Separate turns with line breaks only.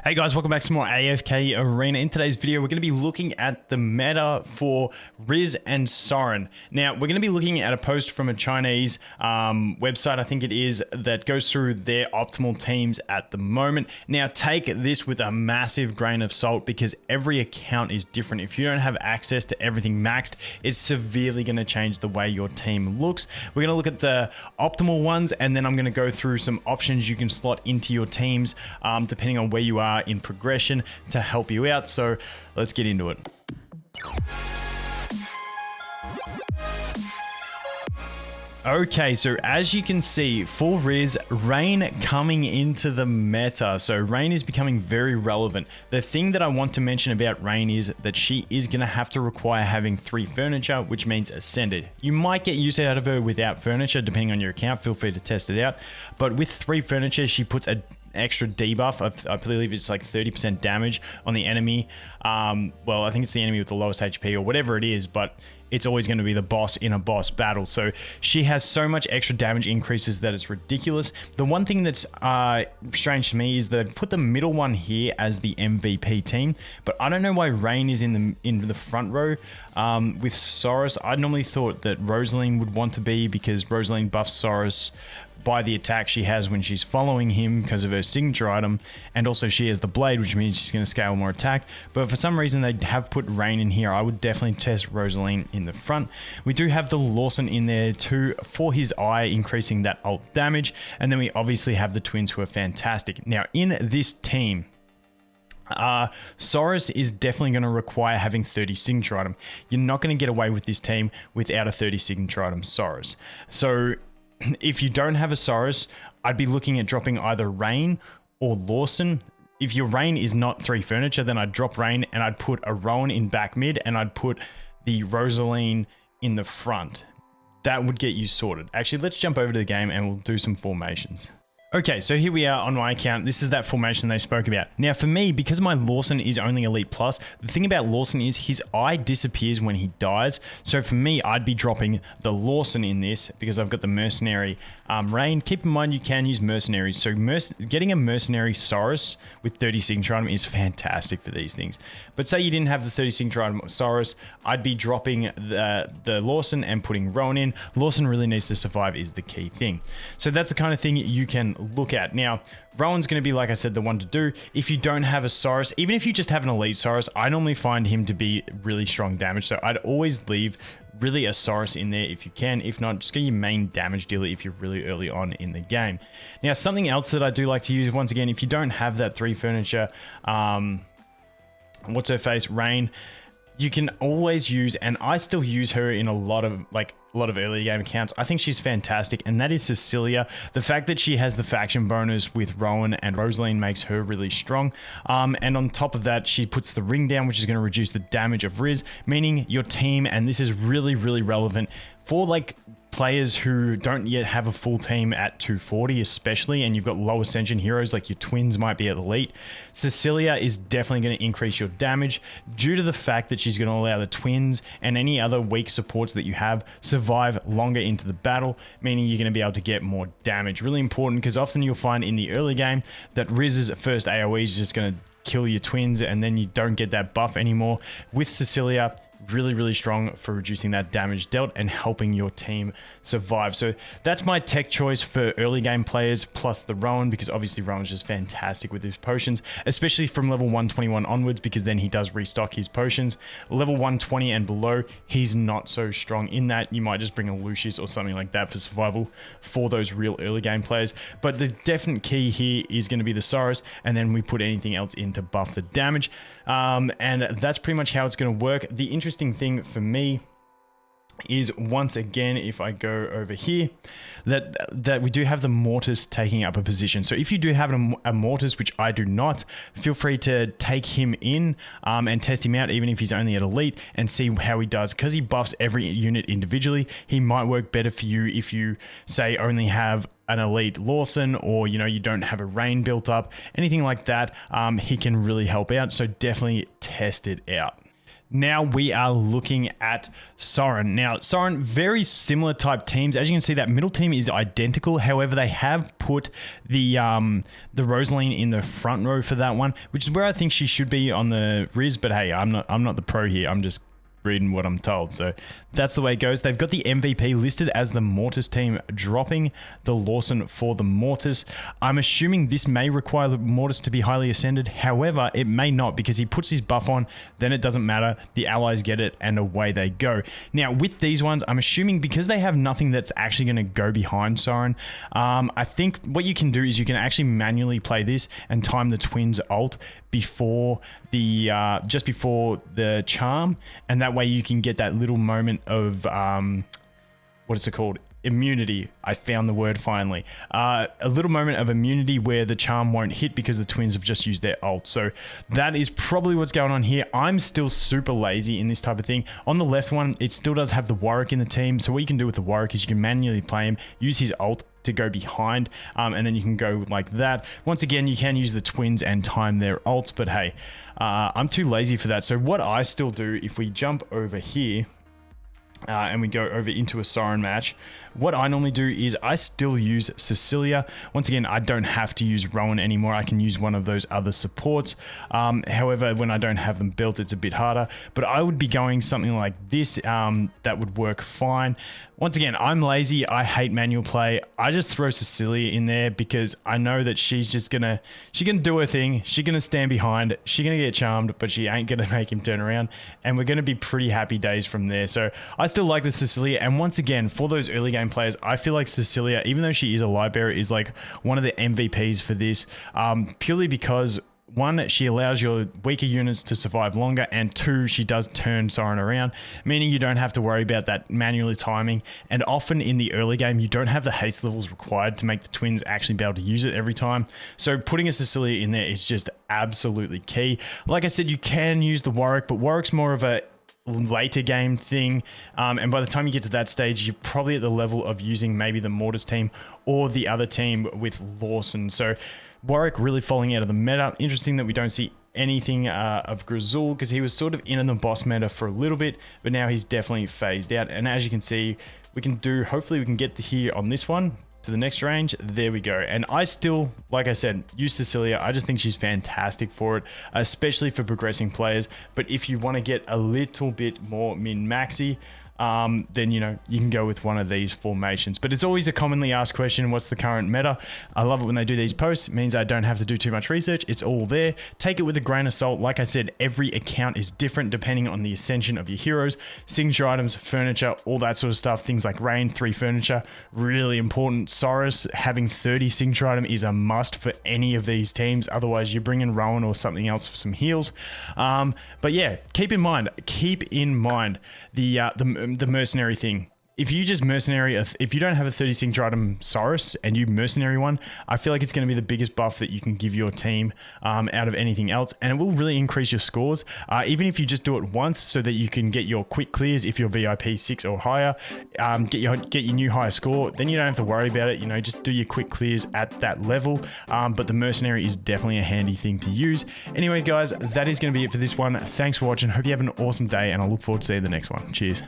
Hey guys, welcome back to more AFK Arena. In today's video, we're going to be looking at the meta for Wrizz and Soren. Now, we're going to be looking at a post from a Chinese website, I think it is, that goes through their optimal teams at the moment. Now, take this with a massive grain of salt because every account is different. If you don't have access to everything maxed, it's severely going to change the way your team looks. We're going to look at the optimal ones, and then I'm going to go through some options you can slot into your teams depending on where you are in progression to help you out. So let's get into it. Okay, so as you can see, for Wrizz, Rain coming into the meta. So Rain is becoming very relevant. The thing that I want to mention about Rain is that she is going to have to require having 3 furniture, which means Ascended. You might get use out of her without furniture, depending on your account. Feel free to test it out. But with 3 furniture, she puts a extra debuff of, I believe it's like 30% damage on the enemy. Well, I think it's the enemy with the lowest HP or whatever it is, but it's always going to be the boss in a boss battle. So she has so much extra damage increases that it's ridiculous. The one thing that's strange to me is that put the middle one here as the MVP team, but I don't know why Rain is in the front row with Soros. I normally thought that Rosaline would want to be, because Rosaline buffs Soros by the attack she has when she's following him because of her signature item, and also she has the blade, which means she's going to scale more attack. But for some reason they have put Rain in here. I would definitely test Rosaline in the front. We do have the Lawson in there too for his eye, increasing that ult damage, and then we obviously have the twins, who are fantastic. Now in this team, Soros is definitely going to require having 30 signature item. You're not going to get away with this team without a 30 signature item Soros. So if you don't have a Soros, I'd be looking at dropping either Rain or Lawson. If your Rain is not 3 furniture, then I'd drop Rain and I'd put a Rowan in back mid, and I'd put the Rosaline in the front. That would get you sorted. Actually, let's jump over to the game and we'll do some formations. Okay, so here we are on my account. This is that formation they spoke about. Now for me, because my Lawson is only Elite Plus, the thing about Lawson is his eye disappears when he dies. So for me, I'd be dropping the Lawson in this because I've got the Mercenary Rain. Keep in mind you can use Mercenaries. So getting a Mercenary Soros with 30 signature item is fantastic for these things. But say you didn't have the 30 signature item Soros, I'd be dropping the Lawson and putting Rowan in. Lawson really needs to survive is the key thing. So that's the kind of thing you can look at. Now, Rowan's going to be, like I said, the one to do. If you don't have a Soros, even if you just have an Elite Soros, I normally find him to be really strong damage. So I'd always leave really a Soros in there if you can. If not, just get your main damage dealer if you're really early on in the game. Now, something else that I do like to use, once again, if you don't have that 3 furniture, what's her face, Rain, you can always use, and I still use her in a lot of early game accounts. I think she's fantastic, and that is Cecilia. The fact that she has the faction bonus with Rowan and Rosaline makes her really strong. And on top of that, she puts the ring down, which is going to reduce the damage of Wrizz, meaning your team, and this is really, really relevant for like players who don't yet have a full team at 240 especially, and you've got low ascension heroes like your twins might be at elite. Cecilia is definitely going to increase your damage due to the fact that she's going to allow the twins and any other weak supports that you have survive longer into the battle, meaning you're going to be able to get more damage. Really important, because often you'll find in the early game that Wrizz's first AoE is just going to kill your twins, and then you don't get that buff anymore. With Cecilia, really, really strong for reducing that damage dealt and helping your team survive. So that's my tech choice for early game players, plus the Rowan, because obviously Rowan's just fantastic with his potions, especially from level 121 onwards, because then he does restock his potions. Level 120 and below, he's not so strong in that. You might just bring a Lucius or something like that for survival for those real early game players. But the definite key here is going to be the Soros, and then we put anything else in to buff the damage. And that's pretty much how it's going to work. The interesting thing for me is, once again, if I go over here, that we do have the Mortis taking up a position. So if you do have a Mortis, which I do not, feel free to take him in and test him out, even if he's only at elite, and see how he does. Because he buffs every unit individually, he might work better for you if you, say, only have an elite Lawson, or you don't have a Rain built up, anything like that. He can really help out, so definitely test it out. Now we are looking at Soren. Now, Soren, very similar type teams. As you can see, that middle team is identical. However, they have put the Rosaline in the front row for that one, which is where I think she should be on the Wrizz. But hey, I'm not the pro here. I'm just reading what I'm told. So that's the way it goes. They've got the MVP listed as the Mortis team, dropping the Lawson for the Mortis. I'm assuming this may require the Mortis to be highly ascended. However, it may not, because he puts his buff on, then it doesn't matter. The allies get it and away they go. Now with these ones, I'm assuming because they have nothing that's actually going to go behind Soren, I think what you can do is you can actually manually play this and time the twins ult before the just before the charm, and that way you can get that little moment of what is it called? Immunity. I found the word finally. A little moment of immunity where the charm won't hit because the twins have just used their ult. So that is probably what's going on here. I'm still super lazy in this type of thing. On the left one, it still does have the Warwick in the team. So what you can do with the Warwick is you can manually play him, use his ult to go behind, and then you can go like that. Once again, you can use the twins and time their ults, but hey, I'm too lazy for that. So what I still do, if we jump over here, and we go over into a Soren match, what I normally do is I still use Cecilia. Once again, I don't have to use Rowan anymore. I can use one of those other supports. However, when I don't have them built, it's a bit harder. But I would be going something like this. That would work fine. Once again, I'm lazy. I hate manual play. I just throw Cecilia in there because I know that she's gonna do her thing. She's gonna stand behind. She's gonna get charmed, but she ain't gonna make him turn around. And we're gonna be pretty happy days from there. So I still like the Cecilia. And once again, for those early game players, I feel like Cecilia, even though she is a light bearer, is like one of the MVPs for this, purely because one, she allows your weaker units to survive longer, and two, she does turn Soren around, meaning you don't have to worry about that manually timing, and often in the early game, you don't have the haste levels required to make the twins actually be able to use it every time. So putting a Cecilia in there is just absolutely key. Like I said, you can use the Warwick, but Warwick's more of a later game thing, and by the time you get to that stage, you're probably at the level of using maybe the Mortis team or the other team with Lawson. So Warwick really falling out of the meta. Interesting that we don't see anything of Grizzle, because he was sort of in the boss meta for a little bit, but now he's definitely phased out. And as you can see, we can do, hopefully we can get here on this one to the next range. There we go. And I still, like I said, use Cecilia. I just think she's fantastic for it, especially for progressing players. But if you want to get a little bit more min-maxy, then you know you can go with one of these formations. But it's always a commonly asked question, what's the current meta? I love it when they do these posts. It means I don't have to do too much research. It's all there. Take it with a grain of salt. Like I said, every account is different depending on the ascension of your heroes, signature items, furniture, all that sort of stuff. Things like rain, 3 furniture, really important. Saurus having 30 signature item is a must for any of these teams. Otherwise you bring in Rowan or something else for some heals. But yeah, keep in mind the mercenary thing. If you just mercenary, if you don't have a 30 signature item Saurus and you mercenary one, I feel like it's going to be the biggest buff that you can give your team out of anything else, and it will really increase your scores. Even if you just do it once, so that you can get your quick clears if you're VIP 6 or higher, get your new higher score. Then you don't have to worry about it. You know, just do your quick clears at that level. But the mercenary is definitely a handy thing to use. Anyway, guys, that is going to be it for this one. Thanks for watching. Hope you have an awesome day, and I look forward to seeing the next one. Cheers.